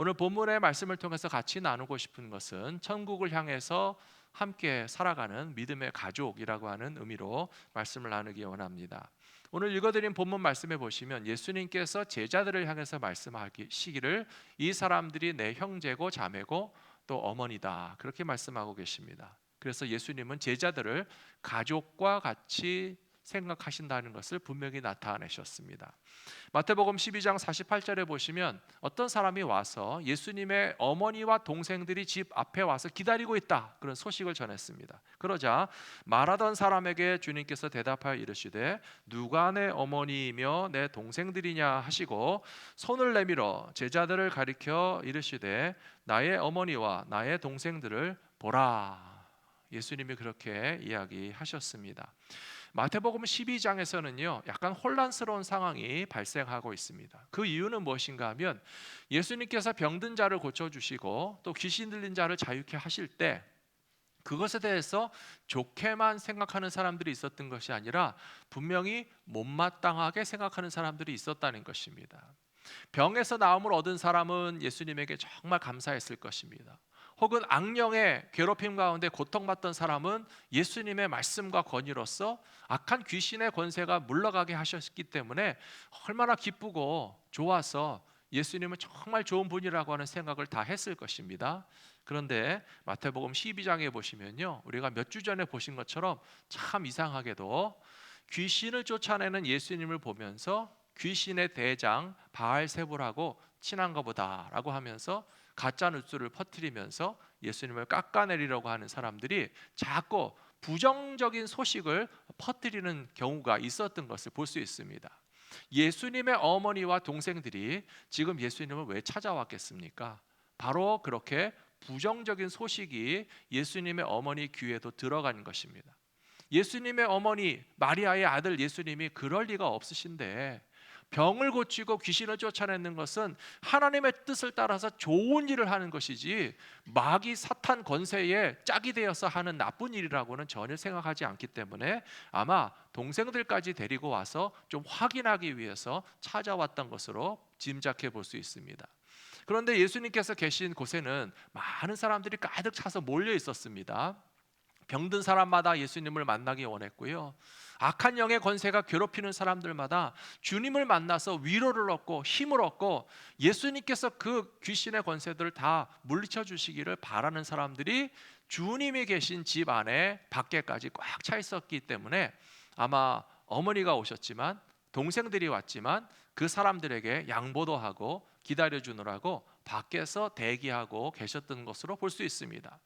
오늘 본문의 말씀을 통해서 같이 나누고 싶은 것은 천국을 향해서 함께 살아가는 믿음의 가족이라고 하는 의미로 말씀을 나누기 원합니다. 오늘 읽어드린 본문 말씀에 보시면 예수님께서 제자들을 향해서 말씀하시기를 이 사람들이 내 형제고 자매고 또 어머니다, 그렇게 말씀하고 계십니다. 그래서 예수님은 제자들을 가족과 같이 생각하신다는 것을 분명히 나타내셨습니다. 마태복음 12장 48절에 보시면 어떤 사람이 와서 예수님의 어머니와 동생들이 집 앞에 와서 기다리고 있다, 그런 소식을 전했습니다. 그러자 말하던 사람에게 주님께서 대답하여 이르시되 누가 내 어머니이며 내 동생들이냐 하시고 손을 내밀어 제자들을 가리켜 이르시되 나의 어머니와 나의 동생들을 보라. 예수님이 그렇게 이야기하셨습니다. 마태복음 12장에서는요 약간 혼란스러운 상황이 발생하고 있습니다. 그 이유는 무엇인가 하면 예수님께서 병든 자를 고쳐주시고 또 귀신 들린 자를 자유케 하실 때 그것에 대해서 좋게만 생각하는 사람들이 있었던 것이 아니라 분명히 못마땅하게 생각하는 사람들이 있었다는 것입니다. 병에서 나음을 얻은 사람은 예수님에게 정말 감사했을 것입니다. 혹은 악령의 괴롭힘 가운데 고통받던 사람은 예수님의 말씀과 권위로서 악한 귀신의 권세가 물러가게 하셨기 때문에 얼마나 기쁘고 좋아서 예수님은 정말 좋은 분이라고 하는 생각을 다 했을 것입니다. 그런데 마태복음 12장에 보시면요 우리가 몇 주 전에 보신 것처럼 참 이상하게도 귀신을 쫓아내는 예수님을 보면서 귀신의 대장 바알세불하고 친한가 보다라고 하면서 가짜 뉴스를 퍼뜨리면서 예수님을 깎아내리려고 하는 사람들이 자꾸 부정적인 소식을 퍼뜨리는 경우가 있었던 것을 볼 수 있습니다. 예수님의 어머니와 동생들이 지금 예수님을 왜 찾아왔겠습니까? 바로 그렇게 부정적인 소식이 예수님의 어머니 귀에도 들어간 것입니다. 예수님의 어머니 마리아의 아들 예수님이 그럴 리가 없으신데 병을 고치고 귀신을 쫓아내는 것은 하나님의 뜻을 따라서 좋은 일을 하는 것이지 마귀 사탄 권세에 짝이 되어서 하는 나쁜 일이라고는 전혀 생각하지 않기 때문에 아마 동생들까지 데리고 와서 좀 확인하기 위해서 찾아왔던 것으로 짐작해 볼 수 있습니다. 그런데 예수님께서 계신 곳에는 많은 사람들이 가득 차서 몰려 있었습니다. 병든 사람마다 예수님을 만나기 원했고요, 악한 영의 권세가 괴롭히는 사람들마다 주님을 만나서 위로를 얻고 힘을 얻고 예수님께서 그 귀신의 권세들을 다 물리쳐 주시기를 바라는 사람들이 주님이 계신 집 안에 밖에까지 꽉 차 있었기 때문에 아마 어머니가 오셨지만 동생들이 왔지만 그 사람들에게 양보도 하고 기다려주느라고 밖에서 대기하고 계셨던 것으로 볼 수 있습니다.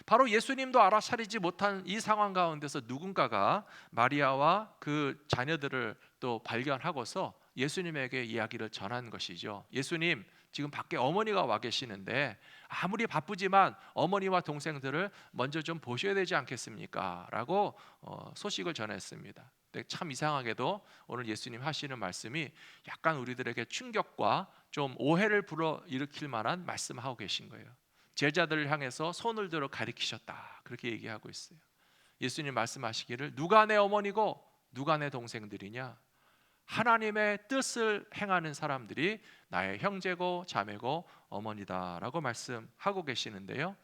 바로 예수님도 알아차리지 못한 이 상황 가운데서 누군가가 마리아와 그 자녀들을 또 발견하고서 예수님에게 이야기를 전한 것이죠. 예수님, 지금 밖에 어머니가 와 계시는데 아무리 바쁘지만 어머니와 동생들을 먼저 좀 보셔야 되지 않겠습니까? 라고 소식을 전했습니다. 근데 참 이상하게도 오늘 예수님 하시는 말씀이 약간 우리들에게 충격과 좀 오해를 불러일으킬 만한 말씀하고 계신 거예요. 제자들을 향해서 손을 들어 가리키셨다, 그렇게 얘기하고 있어요. 예수님 말씀하시기를 누가 내 어머니고 누가 내 동생들이냐? 하나님의 뜻을 행하는 사람들이 나의 형제고 자매고 어머니다라고 말씀하고 계시는데요,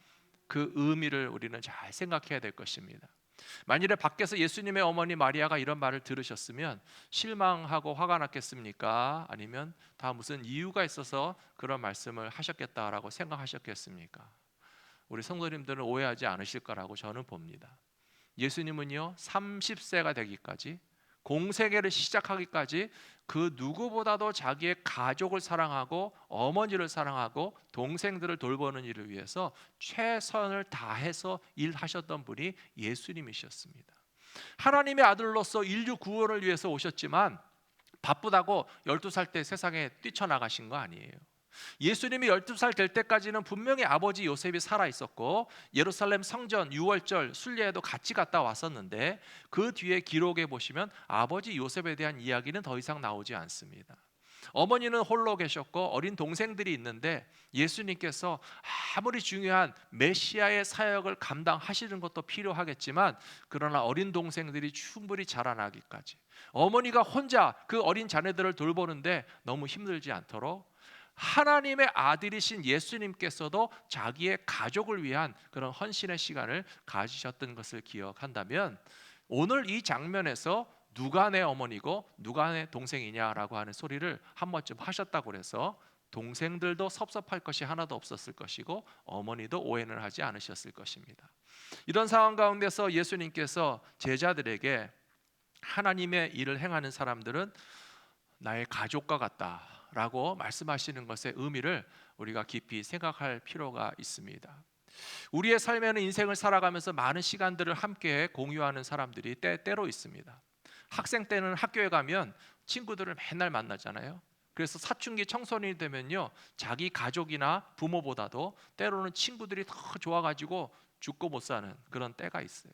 그 의미를 우리는 잘 생각해야 될 것입니다. 만일에 밖에서 예수님의 어머니 마리아가 이런 말을 들으셨으면 실망하고 화가 났겠습니까? 아니면 다 무슨 이유가 있어서 그런 말씀을 하셨겠다라고 생각하셨겠습니까? 우리 성도님들은 오해하지 않으실 거라고 저는 봅니다. 예수님은요 30세가 되기까지, 공생애를 시작하기까지 그 누구보다도 자기의 가족을 사랑하고 어머니를 사랑하고 동생들을 돌보는 일을 위해서 최선을 다해서 일하셨던 분이 예수님이셨습니다. 하나님의 아들로서 인류 구원을 위해서 오셨지만 바쁘다고 12살 때 세상에 뛰쳐나가신 거 아니에요. 예수님이 12살 될 때까지는 분명히 아버지 요셉이 살아 있었고 예루살렘 성전 유월절 순례에도 같이 갔다 왔었는데 그 뒤에 기록에 보시면 아버지 요셉에 대한 이야기는 더 이상 나오지 않습니다. 어머니는 홀로 계셨고 어린 동생들이 있는데 예수님께서 아무리 중요한 메시아의 사역을 감당하시는 것도 필요하겠지만 그러나 어린 동생들이 충분히 자라나기까지 어머니가 혼자 그 어린 자녀들을 돌보는데 너무 힘들지 않도록 하나님의 아들이신 예수님께서도 자기의 가족을 위한 그런 헌신의 시간을 가지셨던 것을 기억한다면, 오늘 이 장면에서 누가 내 어머니고 누가 내 동생이냐라고 하는 소리를 한 번쯤 하셨다고 해서 동생들도 섭섭할 것이 하나도 없었을 것이고 어머니도 오해는 하지 않으셨을 것입니다. 이런 상황 가운데서 예수님께서 제자들에게 하나님의 일을 행하는 사람들은 나의 가족과 같다라고 말씀하시는 것의 의미를 우리가 깊이 생각할 필요가 있습니다. 우리의 삶에는 인생을 살아가면서 많은 시간들을 함께 공유하는 사람들이 때때로 있습니다. 학생 때는 학교에 가면 친구들을 맨날 만나잖아요. 그래서 사춘기 청소년이 되면요, 자기 가족이나 부모보다도 때로는 친구들이 더 좋아가지고 죽고 못 사는 그런 때가 있어요.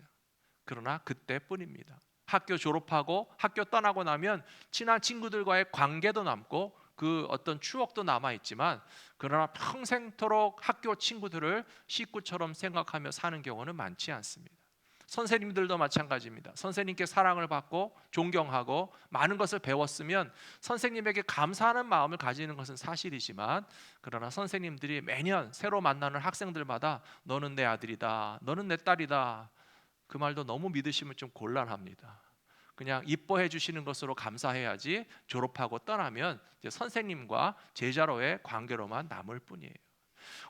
그러나 그때뿐입니다. 학교 졸업하고 학교 떠나고 나면 친한 친구들과의 관계도 남고 그 어떤 추억도 남아있지만, 그러나 평생토록 학교 친구들을 식구처럼 생각하며 사는 경우는 많지 않습니다. 선생님들도 마찬가지입니다. 선생님께 사랑을 받고 존경하고 많은 것을 배웠으면 선생님에게 감사하는 마음을 가지는 것은 사실이지만, 그러나 선생님들이 매년 새로 만나는 학생들마다 너는 내 아들이다, 너는 내 딸이다, 그 말도 너무 믿으시면 좀 곤란합니다. 그냥 이뻐해 주시는 것으로 감사해야지 졸업하고 떠나면 이제 선생님과 제자로의 관계로만 남을 뿐이에요.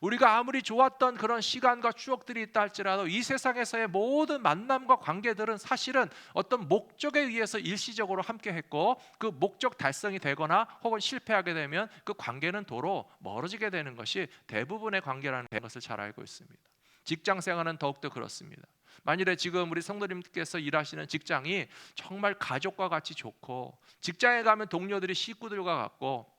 우리가 아무리 좋았던 그런 시간과 추억들이 있다 할지라도 이 세상에서의 모든 만남과 관계들은 사실은 어떤 목적에 의해서 일시적으로 함께 했고, 그 목적 달성이 되거나 혹은 실패하게 되면 그 관계는 도로 멀어지게 되는 것이 대부분의 관계라는 것을 잘 알고 있습니다. 직장 생활은 더욱더 그렇습니다. 만일에 지금 우리 성도님께서 일하시는 직장이 정말 가족과 같이 좋고, 직장에 가면 동료들이 식구들과 같고,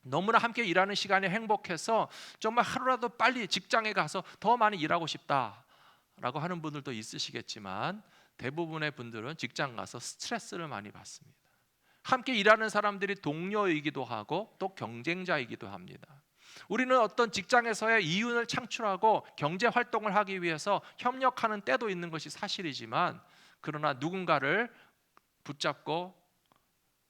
너무나 함께 일하는 시간이 행복해서 정말 하루라도 빨리 직장에 가서 더 많이 일하고 싶다라고 하는 분들도 있으시겠지만, 대부분의 분들은 직장 가서 스트레스를 많이 받습니다. 함께 일하는 사람들이 동료이기도 하고 또 경쟁자이기도 합니다. 우리는 어떤 직장에서의 이윤을 창출하고 경제 활동을 하기 위해서 협력하는 때도 있는 것이 사실이지만, 그러나 누군가를 붙잡고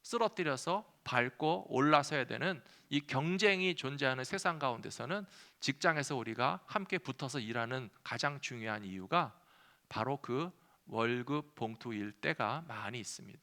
쓰러뜨려서 밟고 올라서야 되는 이 경쟁이 존재하는 세상 가운데서는 직장에서 우리가 함께 붙어서 일하는 가장 중요한 이유가 바로 그 월급 봉투일 때가 많이 있습니다.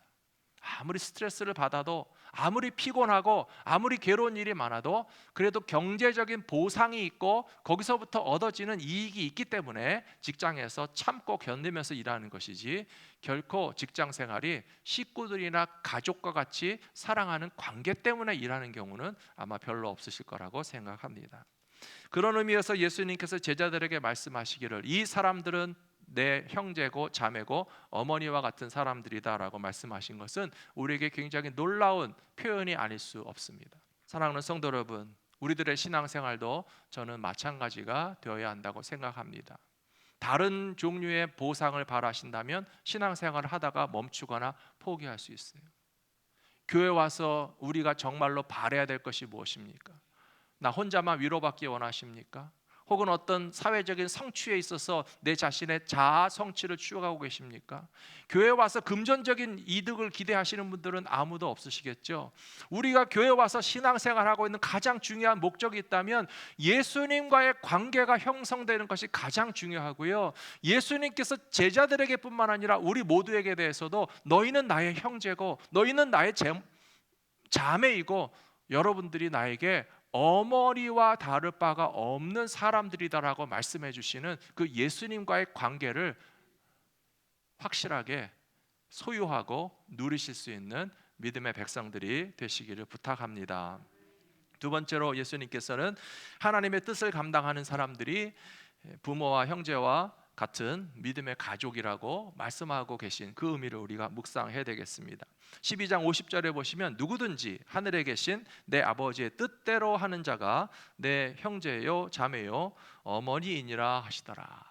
아무리 스트레스를 받아도, 아무리 피곤하고 아무리 괴로운 일이 많아도 그래도 경제적인 보상이 있고 거기서부터 얻어지는 이익이 있기 때문에 직장에서 참고 견디면서 일하는 것이지, 결코 직장 생활이 식구들이나 가족과 같이 사랑하는 관계 때문에 일하는 경우는 아마 별로 없으실 거라고 생각합니다. 그런 의미에서 예수님께서 제자들에게 말씀하시기를 이 사람들은 내 형제고 자매고 어머니와 같은 사람들이다라고 말씀하신 것은 우리에게 굉장히 놀라운 표현이 아닐 수 없습니다. 사랑하는 성도 여러분, 우리들의 신앙생활도 저는 마찬가지가 되어야 한다고 생각합니다. 다른 종류의 보상을 바라신다면 신앙생활을 하다가 멈추거나 포기할 수 있어요. 교회 와서 우리가 정말로 바라야 될 것이 무엇입니까? 나 혼자만 위로받기 원하십니까? 혹은 어떤 사회적인 성취에 있어서 내 자신의 자아 성취를 추구하고 계십니까? 교회 와서 금전적인 이득을 기대하시는 분들은 아무도 없으시겠죠. 우리가 교회 와서 신앙생활하고 있는 가장 중요한 목적이 있다면 예수님과의 관계가 형성되는 것이 가장 중요하고요, 예수님께서 제자들에게 뿐만 아니라 우리 모두에게 대해서도 너희는 나의 형제고 너희는 나의 자매이고 여러분들이 나에게 어머니와 다를 바가 없는 사람들이다라고 말씀해 주시는 그 예수님과의 관계를 확실하게 소유하고 누리실 수 있는 믿음의 백성들이 되시기를 부탁합니다. 두 번째로 예수님께서는 하나님의 뜻을 감당하는 사람들이 부모와 형제와 같은 믿음의 가족이라고 말씀하고 계신 그 의미를 우리가 묵상해야 되겠습니다. 12장 50절에 보시면 누구든지 하늘에 계신 내 아버지의 뜻대로 하는 자가 내 형제요 자매요 어머니이니라 하시더라.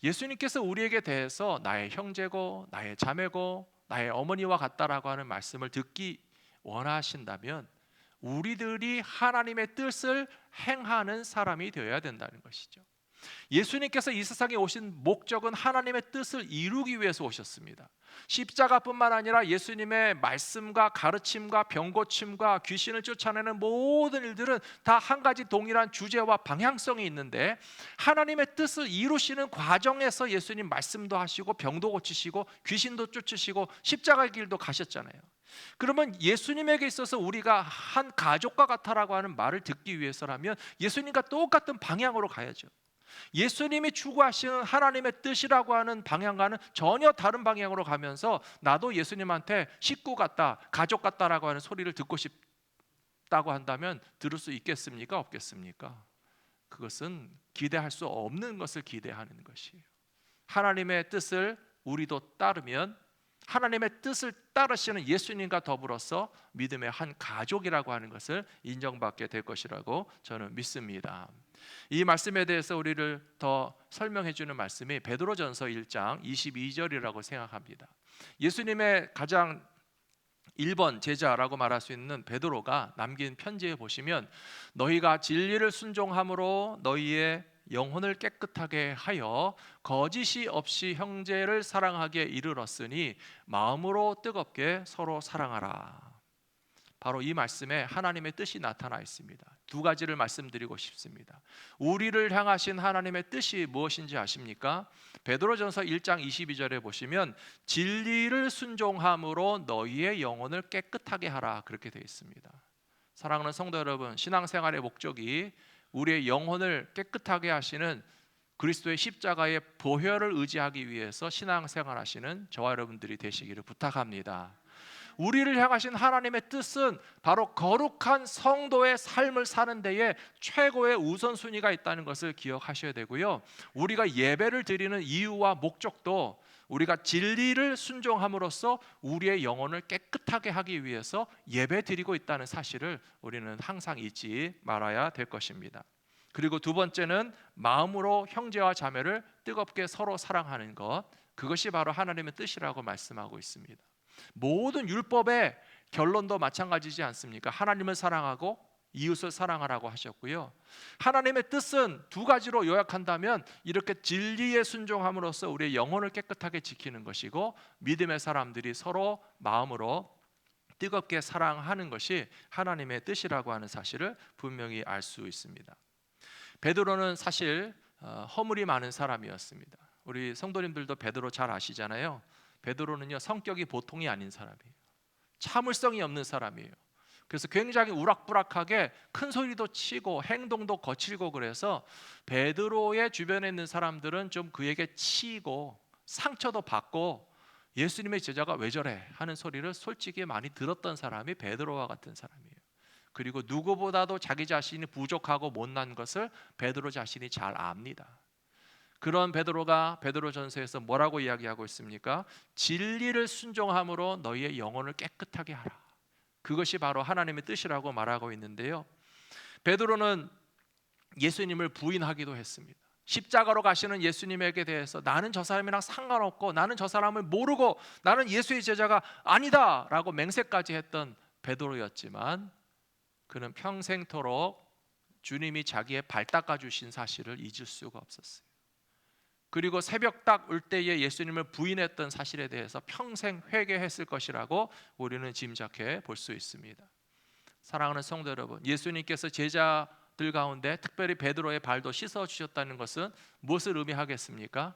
예수님께서 우리에게 대해서 나의 형제고 나의 자매고 나의 어머니와 같다라고 하는 말씀을 듣기 원하신다면 우리들이 하나님의 뜻을 행하는 사람이 되어야 된다는 것이죠. 예수님께서 이 세상에 오신 목적은 하나님의 뜻을 이루기 위해서 오셨습니다. 십자가뿐만 아니라 예수님의 말씀과 가르침과 병고침과 귀신을 쫓아내는 모든 일들은 다 한 가지 동일한 주제와 방향성이 있는데, 하나님의 뜻을 이루시는 과정에서 예수님 말씀도 하시고 병도 고치시고 귀신도 쫓으시고 십자가의 길도 가셨잖아요. 그러면 예수님에게 있어서 우리가 한 가족과 같아라고 하는 말을 듣기 위해서라면 예수님과 똑같은 방향으로 가야죠. 예수님이 추구하시는 하나님의 뜻이라고 하는 방향과는 전혀 다른 방향으로 가면서 나도 예수님한테 식구 같다, 가족 같다라고 하는 소리를 듣고 싶다고 한다면 들을 수 있겠습니까? 없겠습니까? 그것은 기대할 수 없는 것을 기대하는 것이에요. 하나님의 뜻을 우리도 따르면 하나님의 뜻을 따르시는 예수님과 더불어서 믿음의 한 가족이라고 하는 것을 인정받게 될 것이라고 저는 믿습니다. 이 말씀에 대해서 우리를 더 설명해 주는 말씀이 베드로전서 1장 22절이라고 생각합니다. 예수님의 가장 1번 제자라고 말할 수 있는 베드로가 남긴 편지에 보시면, 너희가 진리를 순종함으로 너희의 영혼을 깨끗하게 하여 거짓이 없이 형제를 사랑하기에 이르렀으니 마음으로 뜨겁게 서로 사랑하라. 바로 이 말씀에 하나님의 뜻이 나타나 있습니다. 두 가지를 말씀드리고 싶습니다. 우리를 향하신 하나님의 뜻이 무엇인지 아십니까? 베드로전서 1장 22절에 보시면 진리를 순종함으로 너희의 영혼을 깨끗하게 하라, 그렇게 되어 있습니다. 사랑하는 성도 여러분, 신앙생활의 목적이 우리의 영혼을 깨끗하게 하시는 그리스도의 십자가의 보혈을 의지하기 위해서 신앙생활하시는 저와 여러분들이 되시기를 부탁합니다. 우리를 향하신 하나님의 뜻은 바로 거룩한 성도의 삶을 사는 데에 최고의 우선순위가 있다는 것을 기억하셔야 되고요. 우리가 예배를 드리는 이유와 목적도 우리가 진리를 순종함으로써 우리의 영혼을 깨끗하게 하기 위해서 예배 드리고 있다는 사실을 우리는 항상 잊지 말아야 될 것입니다. 그리고 두 번째는 마음으로 형제와 자매를 뜨겁게 서로 사랑하는 것, 그것이 바로 하나님의 뜻이라고 말씀하고 있습니다. 모든 율법의 결론도 마찬가지지 않습니까? 하나님을 사랑하고 이웃을 사랑하라고 하셨고요. 하나님의 뜻은 두 가지로 요약한다면 이렇게 진리에 순종함으로써 우리의 영혼을 깨끗하게 지키는 것이고, 믿음의 사람들이 서로 마음으로 뜨겁게 사랑하는 것이 하나님의 뜻이라고 하는 사실을 분명히 알 수 있습니다. 베드로는 사실 허물이 많은 사람이었습니다. 우리 성도님들도 베드로 잘 아시잖아요. 베드로는요, 성격이 보통이 아닌 사람이에요. 참을성이 없는 사람이에요. 그래서 굉장히 우락부락하게 큰 소리도 치고 행동도 거칠고, 그래서 베드로의 주변에 있는 사람들은 좀 그에게 치이고 상처도 받고 예수님의 제자가 왜 저래 하는 소리를 솔직히 많이 들었던 사람이 베드로와 같은 사람이에요. 그리고 누구보다도 자기 자신이 부족하고 못난 것을 베드로 자신이 잘 압니다. 그런 베드로가 베드로전서에서 뭐라고 이야기하고 있습니까? 진리를 순종함으로 너희의 영혼을 깨끗하게 하라. 그것이 바로 하나님의 뜻이라고 말하고 있는데요. 베드로는 예수님을 부인하기도 했습니다. 십자가로 가시는 예수님에게 대해서 나는 저 사람이랑 상관없고 나는 저 사람을 모르고 나는 예수의 제자가 아니다 라고 맹세까지 했던 베드로였지만, 그는 평생토록 주님이 자기의 발 닦아주신 사실을 잊을 수가 없었어요. 그리고 새벽 딱 올 때에 예수님을 부인했던 사실에 대해서 평생 회개했을 것이라고 우리는 짐작해 볼 수 있습니다. 사랑하는 성도 여러분, 예수님께서 제자들 가운데 특별히 베드로의 발도 씻어 주셨다는 것은 무엇을 의미하겠습니까?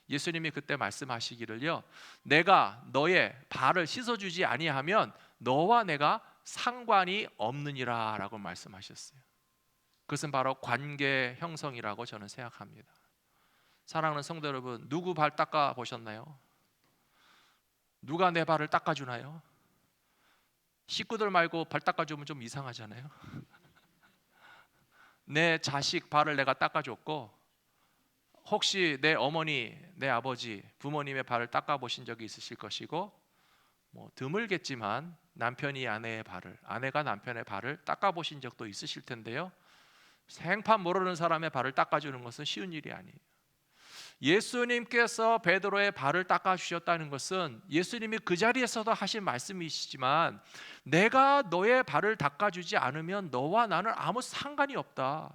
예수님이 그때 말씀하시기를요, 내가 너의 발을 씻어 주지 아니하면 너와 내가 상관이 없느니라 라고 말씀하셨어요. 그것은 바로 관계 형성이라고 저는 생각합니다. 사랑하는 성도 여러분, 누구 발 닦아 보셨나요? 누가 내 발을 닦아주나요? 식구들 말고 발 닦아주면 좀 이상하잖아요. 내 자식 발을 내가 닦아줬고, 혹시 내 어머니, 내 아버지, 부모님의 발을 닦아보신 적이 있으실 것이고, 드물겠지만 남편이 아내의 발을, 아내가 남편의 발을 닦아보신 적도 있으실 텐데요, 생판 모르는 사람의 발을 닦아주는 것은 쉬운 일이 아니에요. 예수님께서 베드로의 발을 닦아주셨다는 것은 예수님이 그 자리에서도 하신 말씀이시지만, 내가 너의 발을 닦아주지 않으면 너와 나는 아무 상관이 없다.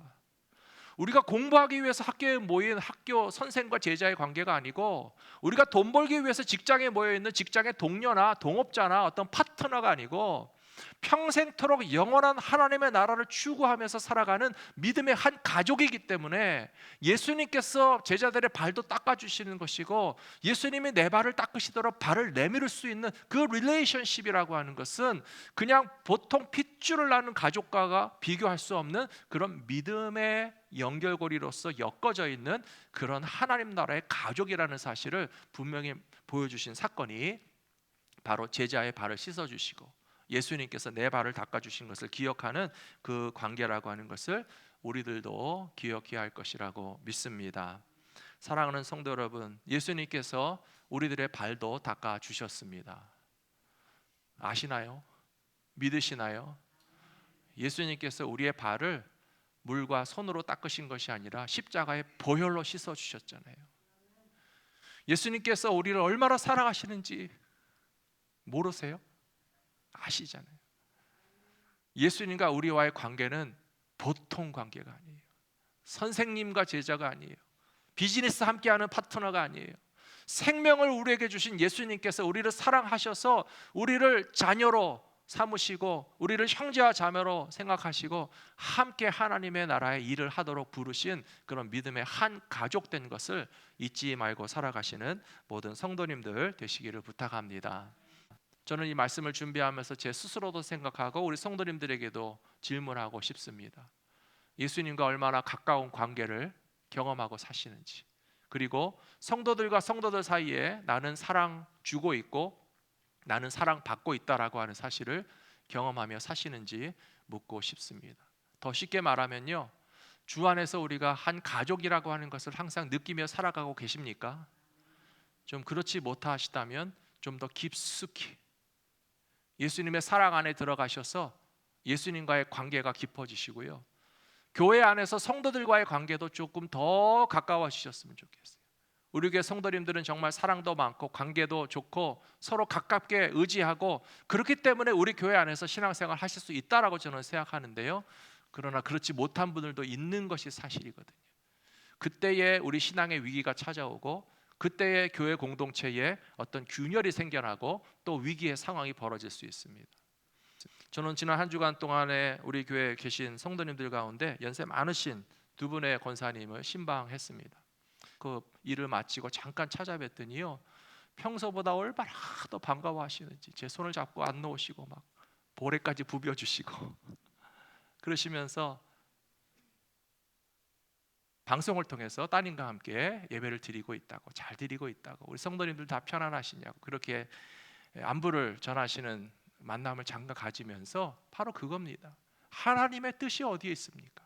우리가 공부하기 위해서 학교에 모인 학교 선생과 제자의 관계가 아니고, 우리가 돈 벌기 위해서 직장에 모여 있는 직장의 동료나 동업자나 어떤 파트너가 아니고, 평생토록 영원한 하나님의 나라를 추구하면서 살아가는 믿음의 한 가족이기 때문에 예수님께서 제자들의 발도 닦아주시는 것이고, 예수님이 내 발을 닦으시도록 발을 내밀을 수 있는 그 릴레이션십이라고 하는 것은 그냥 보통 핏줄을 나는 가족과가 비교할 수 없는 그런 믿음의 연결고리로서 엮어져 있는 그런 하나님 나라의 가족이라는 사실을 분명히 보여주신 사건이 바로 제자의 발을 씻어주시고 예수님께서 내 발을 닦아주신 것을 기억하는 그 관계라고 하는 것을 우리들도 기억해야 할 것이라고 믿습니다. 사랑하는 성도 여러분, 예수님께서 우리들의 발도 닦아주셨습니다. 아시나요? 믿으시나요? 예수님께서 우리의 발을 물과 손으로 닦으신 것이 아니라 십자가의 보혈로 씻어주셨잖아요. 예수님께서 우리를 얼마나 사랑하시는지 모르세요? 아시잖아요. 예수님과 우리와의 관계는 보통 관계가 아니에요. 선생님과 제자가 아니에요. 비즈니스 함께하는 파트너가 아니에요. 생명을 우리에게 주신 예수님께서 우리를 사랑하셔서 우리를 자녀로 삼으시고 우리를 형제와 자매로 생각하시고 함께 하나님의 나라의 일을 하도록 부르신 그런 믿음의 한 가족 된 것을 잊지 말고 살아가시는 모든 성도님들 되시기를 부탁합니다. 저는 이 말씀을 준비하면서 제 스스로도 생각하고 우리 성도님들에게도 질문하고 싶습니다. 예수님과 얼마나 가까운 관계를 경험하고 사시는지, 그리고 성도들과 성도들 사이에 나는 사랑 주고 있고 나는 사랑 받고 있다라고 하는 사실을 경험하며 사시는지 묻고 싶습니다. 더 쉽게 말하면요, 주 안에서 우리가 한 가족이라고 하는 것을 항상 느끼며 살아가고 계십니까? 좀 그렇지 못하시다면 좀 더 깊숙이 예수님의 사랑 안에 들어가셔서 예수님과의 관계가 깊어지시고요, 교회 안에서 성도들과의 관계도 조금 더 가까워지셨으면 좋겠어요. 우리 교회 성도님들은 정말 사랑도 많고 관계도 좋고 서로 가깝게 의지하고 그렇기 때문에 우리 교회 안에서 신앙생활 하실 수 있다라고 저는 생각하는데요, 그러나 그렇지 못한 분들도 있는 것이 사실이거든요. 그때에 우리 신앙의 위기가 찾아오고 그때의 교회 공동체에 어떤 균열이 생겨나고 또 위기의 상황이 벌어질 수 있습니다. 저는 지난 한 주간 동안에 우리 교회에 계신 성도님들 가운데 연세 많으신 두 분의 권사님을 신방했습니다. 그 일을 마치고 잠깐 찾아뵀더니요, 평소보다 얼마나 더 반가워하시는지 제 손을 잡고 안 놓으시고 막 볼에까지 부벼주시고 그러시면서 방송을 통해서 따님과 함께 예배를 드리고 있다고, 잘 드리고 있다고, 우리 성도님들 다 편안하시냐고 그렇게 안부를 전하시는 만남을 잠깐 가지면서 바로 그겁니다. 하나님의 뜻이 어디에 있습니까?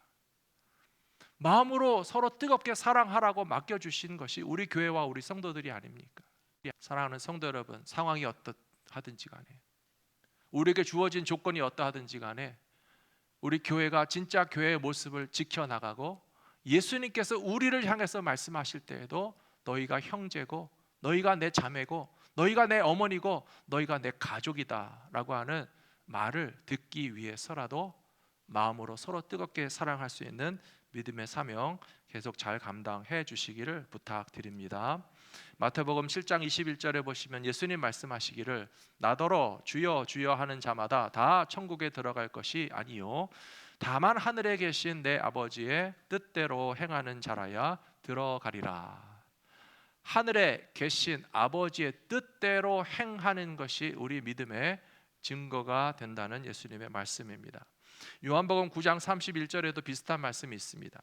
마음으로 서로 뜨겁게 사랑하라고 맡겨주신 것이 우리 교회와 우리 성도들이 아닙니까? 사랑하는 성도 여러분, 상황이 어떠하든지 간에, 우리에게 주어진 조건이 어떠하든지 간에 우리 교회가 진짜 교회의 모습을 지켜나가고 예수님께서 우리를 향해서 말씀하실 때에도 너희가 형제고 너희가 내 자매고 너희가 내 어머니고 너희가 내 가족이다 라고 하는 말을 듣기 위해서라도 마음으로 서로 뜨겁게 사랑할 수 있는 믿음의 사명 계속 잘 감당해 주시기를 부탁드립니다. 마태복음 7장 21절에 보시면 예수님 말씀하시기를 나더러 주여 주여 하는 자마다 다 천국에 들어갈 것이 아니요 다만 하늘에 계신 내 아버지의 뜻대로 행하는 자라야 들어가리라. 하늘에 계신 아버지의 뜻대로 행하는 것이 우리 믿음의 증거가 된다는 예수님의 말씀입니다. 요한복음 9장 31절에도 비슷한 말씀이 있습니다.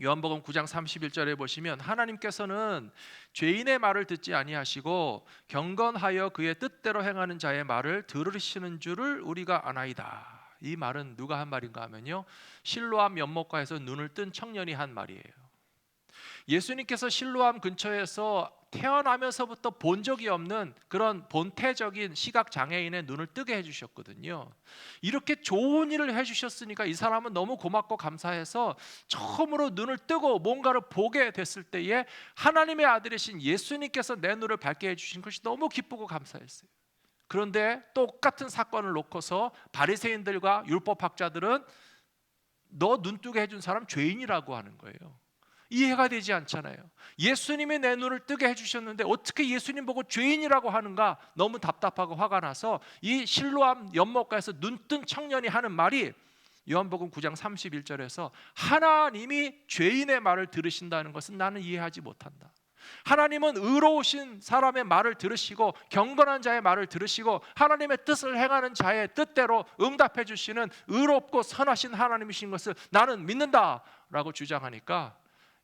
요한복음 9장 31절에 보시면 하나님께서는 죄인의 말을 듣지 아니하시고 경건하여 그의 뜻대로 행하는 자의 말을 들으시는 줄을 우리가 아나이다. 이 말은 누가 한 말인가 하면요, 실로암 연못가에서 눈을 뜬 청년이 한 말이에요. 예수님께서 실로암 근처에서 태어나면서부터 본 적이 없는 그런 본태적인 시각장애인의 눈을 뜨게 해주셨거든요. 이렇게 좋은 일을 해주셨으니까 이 사람은 너무 고맙고 감사해서 처음으로 눈을 뜨고 뭔가를 보게 됐을 때에 하나님의 아들이신 예수님께서 내 눈을 밝게 해주신 것이 너무 기쁘고 감사했어요. 그런데 똑같은 사건을 놓고서 바리새인들과 율법학자들은 너 눈뜨게 해준 사람 죄인이라고 하는 거예요. 이해가 되지 않잖아요. 예수님이 내 눈을 뜨게 해주셨는데 어떻게 예수님 보고 죄인이라고 하는가, 너무 답답하고 화가 나서 이 실로암 연못가에서 눈뜬 청년이 하는 말이 요한복음 9장 31절에서 하나님이 죄인의 말을 들으신다는 것은 나는 이해하지 못한다. 하나님은 의로우신 사람의 말을 들으시고 경건한 자의 말을 들으시고 하나님의 뜻을 행하는 자의 뜻대로 응답해 주시는 의롭고 선하신 하나님이신 것을 나는 믿는다 라고 주장하니까,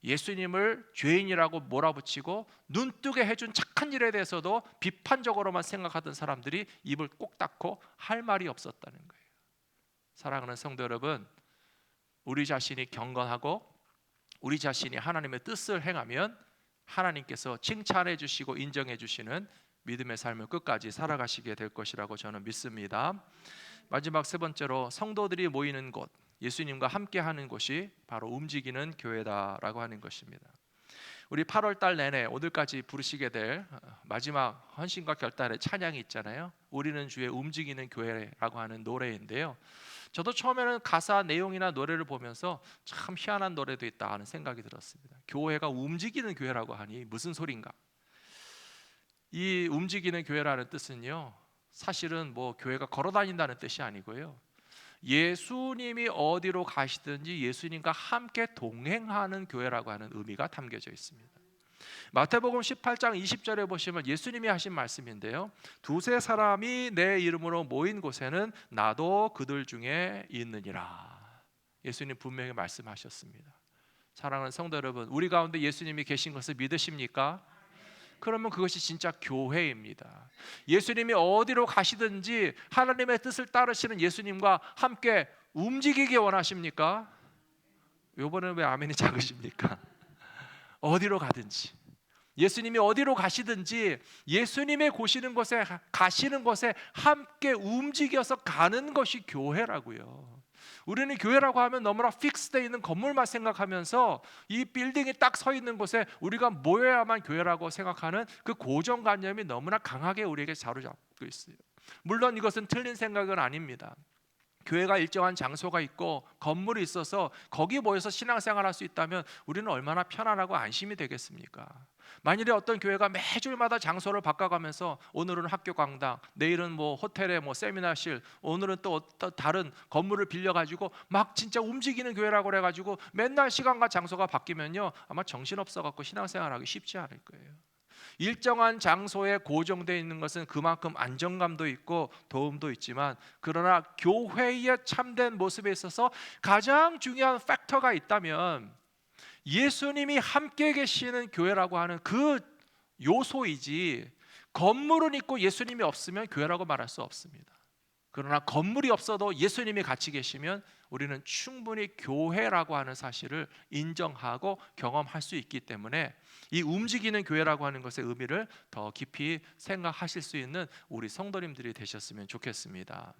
예수님을 죄인이라고 몰아붙이고 눈뜨게 해준 착한 일에 대해서도 비판적으로만 생각하던 사람들이 입을 꼭 닫고 할 말이 없었다는 거예요. 사랑하는 성도 여러분, 우리 자신이 경건하고 우리 자신이 하나님의 뜻을 행하면 하나님께서 칭찬해 주시고 인정해 주시는 믿음의 삶을 끝까지 살아가시게 될 것이라고 저는 믿습니다. 마지막 세 번째로, 성도들이 모이는 곳, 예수님과 함께하는 곳이 바로 움직이는 교회다라고 하는 것입니다. 우리 8월 달 내내 오늘까지 부르시게 될 마지막 헌신과 결단의 찬양이 있잖아요. 우리는 주의 움직이는 교회라고 하는 노래인데요, 저도 처음에는 가사 내용이나 노래를 보면서 참 희한한 노래도 있다 하는 생각이 들었습니다. 교회가 움직이는 교회라고 하니 무슨 소린가? 이 움직이는 교회라는 뜻은요, 사실은 뭐 교회가 걸어 다닌다는 뜻이 아니고요, 예수님이 어디로 가시든지 예수님과 함께 동행하는 교회라고 하는 의미가 담겨져 있습니다. 마태복음 18장 20절에 보시면 예수님이 하신 말씀인데요, 두세 사람이 내 이름으로 모인 곳에는 나도 그들 중에 있느니라. 예수님 분명히 말씀하셨습니다. 사랑하는 성도 여러분, 우리 가운데 예수님이 계신 것을 믿으십니까? 그러면 그것이 진짜 교회입니다. 예수님이 어디로 가시든지 하나님의 뜻을 따르시는 예수님과 함께 움직이기 원하십니까? 이번에는 왜 아멘이 작으십니까? 어디로 가든지, 예수님이 어디로 가시든지 예수님의 가시는 곳에 함께 움직여서 가는 것이 교회라고요. 우리는 교회라고 하면 너무나 픽스되어 있는 건물만 생각하면서 이 빌딩이 딱 서 있는 곳에 우리가 모여야만 교회라고 생각하는 그 고정관념이 너무나 강하게 우리에게 사로잡고 있어요. 물론 이것은 틀린 생각은 아닙니다. 교회가 일정한 장소가 있고 건물이 있어서 거기 모여서 신앙생활할 수 있다면 우리는 얼마나 편안하고 안심이 되겠습니까? 만일에 어떤 교회가 매주마다 장소를 바꿔가면서 오늘은 학교 강당, 내일은 뭐 호텔의 뭐 세미나실, 오늘은 또 어떤 다른 건물을 빌려가지고 막 진짜 움직이는 교회라고 그래가지고 맨날 시간과 장소가 바뀌면요, 아마 정신없어갖고 신앙생활하기 쉽지 않을 거예요. 일정한 장소에 고정되어 있는 것은 그만큼 안정감도 있고 도움도 있지만, 그러나 교회의 참된 모습에 있어서 가장 중요한 팩터가 있다면 예수님이 함께 계시는 교회라고 하는 그 요소이지, 건물은 있고 예수님이 없으면 교회라고 말할 수 없습니다. 그러나 건물이 없어도 예수님이 같이 계시면 우리는 충분히 교회라고 하는 사실을 인정하고 경험할 수 있기 때문에 이 움직이는 교회라고 하는 것의 의미를 더 깊이 생각하실 수 있는 우리 성도님들이 되셨으면 좋겠습니다.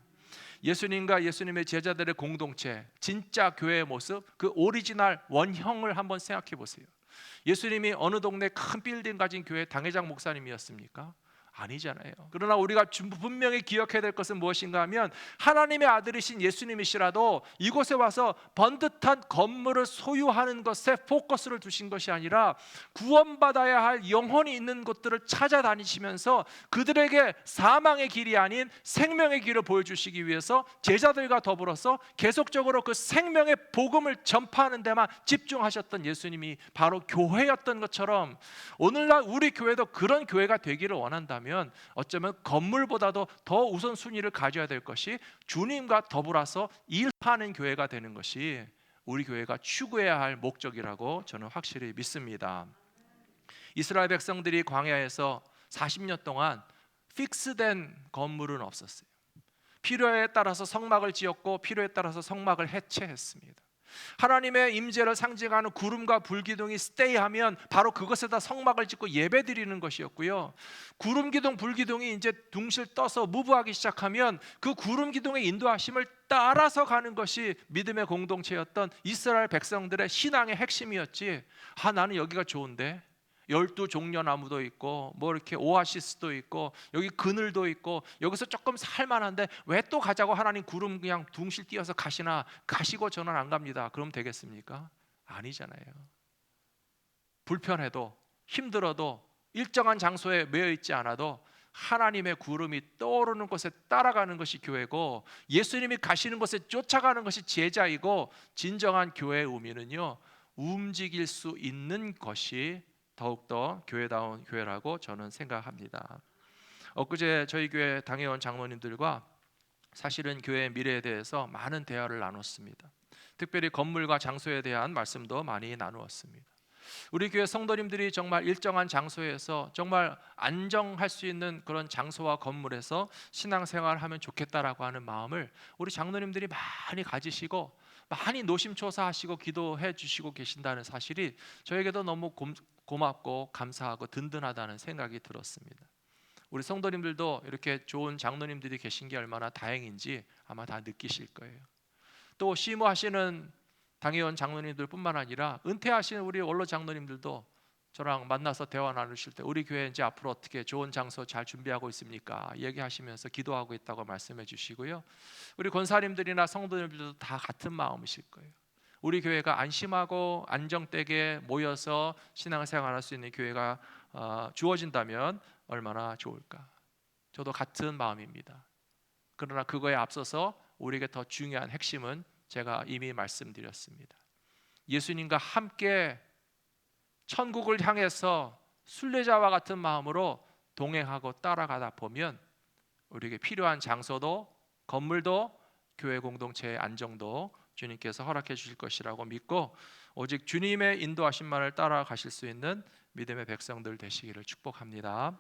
예수님과 예수님의 제자들의 공동체, 진짜 교회의 모습, 그 오리지널 원형을 한번 생각해 보세요. 예수님이 어느 동네 큰 빌딩 가진 교회 당회장 목사님이었습니까? 아니잖아요. 그러나 우리가 분명히 기억해야 될 것은 무엇인가 하면, 하나님의 아들이신 예수님이시라도 이곳에 와서 번듯한 건물을 소유하는 것에 포커스를 두신 것이 아니라 구원받아야 할 영혼이 있는 곳들을 찾아다니시면서 그들에게 사망의 길이 아닌 생명의 길을 보여주시기 위해서 제자들과 더불어서 계속적으로 그 생명의 복음을 전파하는 데만 집중하셨던 예수님이 바로 교회였던 것처럼, 오늘날 우리 교회도 그런 교회가 되기를 원한다면 어쩌면 건물보다도 더 우선순위를 가져야 될 것이 주님과 더불어서 일하는 교회가 되는 것이 우리 교회가 추구해야 할 목적이라고 저는 확실히 믿습니다. 이스라엘 백성들이 광야에서 40년 동안 픽스된 건물은 없었어요. 필요에 따라서 성막을 지었고 필요에 따라서 성막을 해체했습니다. 하나님의 임재를 상징하는 구름과 불기둥이 스테이하면 바로 그것에다 성막을 짓고 예배드리는 것이었고요, 구름기둥 불기둥이 이제 둥실 떠서 무브하기 시작하면 그 구름기둥의 인도하심을 따라서 가는 것이 믿음의 공동체였던 이스라엘 백성들의 신앙의 핵심이었지, 나는 여기가 좋은데, 열두 종려나무도 있고 뭐 이렇게 오아시스도 있고 여기 그늘도 있고 여기서 조금 살만한데 왜 또 가자고 하나님 구름 그냥 둥실 띄어서 가시고 저는 안 갑니다. 그럼 되겠습니까? 아니잖아요. 불편해도 힘들어도 일정한 장소에 매여 있지 않아도 하나님의 구름이 떠오르는 곳에 따라가는 것이 교회고, 예수님이 가시는 곳에 쫓아가는 것이 제자이고, 진정한 교회의 의미는요, 움직일 수 있는 것이 더욱더 교회다운 교회라고 저는 생각합니다. 엊그제 저희 교회 당회원 장로님들과 사실은 교회의 미래에 대해서 많은 대화를 나눴습니다. 특별히 건물과 장소에 대한 말씀도 많이 나누었습니다. 우리 교회 성도님들이 정말 일정한 장소에서 정말 안정할 수 있는 그런 장소와 건물에서 신앙생활하면 좋겠다라고 하는 마음을 우리 장로님들이 많이 가지시고 많이 노심초사하시고 기도해 주시고 계신다는 사실이 저에게도 너무 고맙고 감사하고 든든하다는 생각이 들었습니다. 우리 성도님들도 이렇게 좋은 장로님들이 계신 게 얼마나 다행인지 아마 다 느끼실 거예요. 또 시무하시는 당회원 장로님들 뿐만 아니라 은퇴하시는 우리 원로 장로님들도 저랑 만나서 대화 나누실 때 우리 교회 이제 앞으로 어떻게 좋은 장소 잘 준비하고 있습니까? 얘기하시면서 기도하고 있다고 말씀해 주시고요. 우리 권사님들이나 성도님들도 다 같은 마음이실 거예요. 우리 교회가 안심하고 안정되게 모여서 신앙생활할 수 있는 교회가 주어진다면 얼마나 좋을까? 저도 같은 마음입니다. 그러나 그거에 앞서서 우리에게 더 중요한 핵심은 제가 이미 말씀드렸습니다. 예수님과 함께 천국을 향해서 순례자와 같은 마음으로 동행하고 따라가다 보면 우리에게 필요한 장소도 건물도 교회 공동체의 안정도 주님께서 허락해 주실 것이라고 믿고, 오직 주님의 인도하심만을 따라가실 수 있는 믿음의 백성들 되시기를 축복합니다.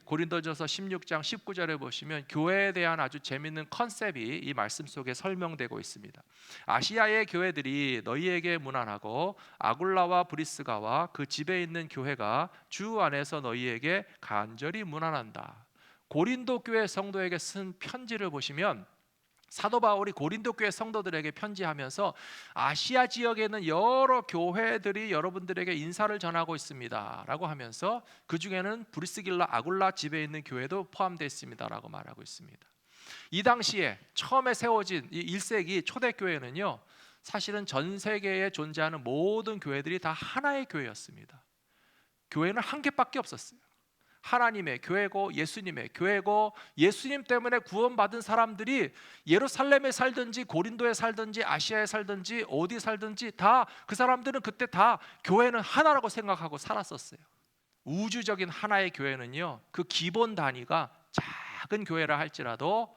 고린도전서 16장 19절에 보시면 교회에 대한 아주 재미있는 컨셉이 이 말씀 속에 설명되고 있습니다. 아시아의 교회들이 너희에게 문안하고 아굴라와 브리스가와 그 집에 있는 교회가 주 안에서 너희에게 간절히 문안한다. 고린도 교회 성도에게 쓴 편지를 보시면 사도 바울이 고린도 교회 성도들에게 편지하면서 아시아 지역에 있는 여러 교회들이 여러분들에게 인사를 전하고 있습니다 라고 하면서 그 중에는 브리스길라 아굴라 집에 있는 교회도 포함되어 있습니다 라고 말하고 있습니다. 이 당시에 처음에 세워진 이 1세기 초대교회는요, 사실은 전 세계에 존재하는 모든 교회들이 다 하나의 교회였습니다. 교회는 한 개밖에 없었어요. 하나님의 교회고 예수님의 교회고, 예수님 때문에 구원받은 사람들이 예루살렘에 살든지 고린도에 살든지 아시아에 살든지 어디 살든지 다 그 사람들은 그때 다 교회는 하나라고 생각하고 살았었어요. 우주적인 하나의 교회는요, 그 기본 단위가 작은 교회라 할지라도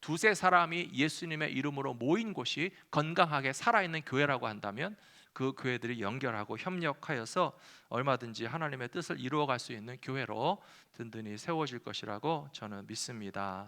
두세 사람이 예수님의 이름으로 모인 곳이 건강하게 살아있는 교회라고 한다면 그 교회들이 연결하고 협력하여서 얼마든지 하나님의 뜻을 이루어갈 수 있는 교회로 든든히 세워질 것이라고 저는 믿습니다.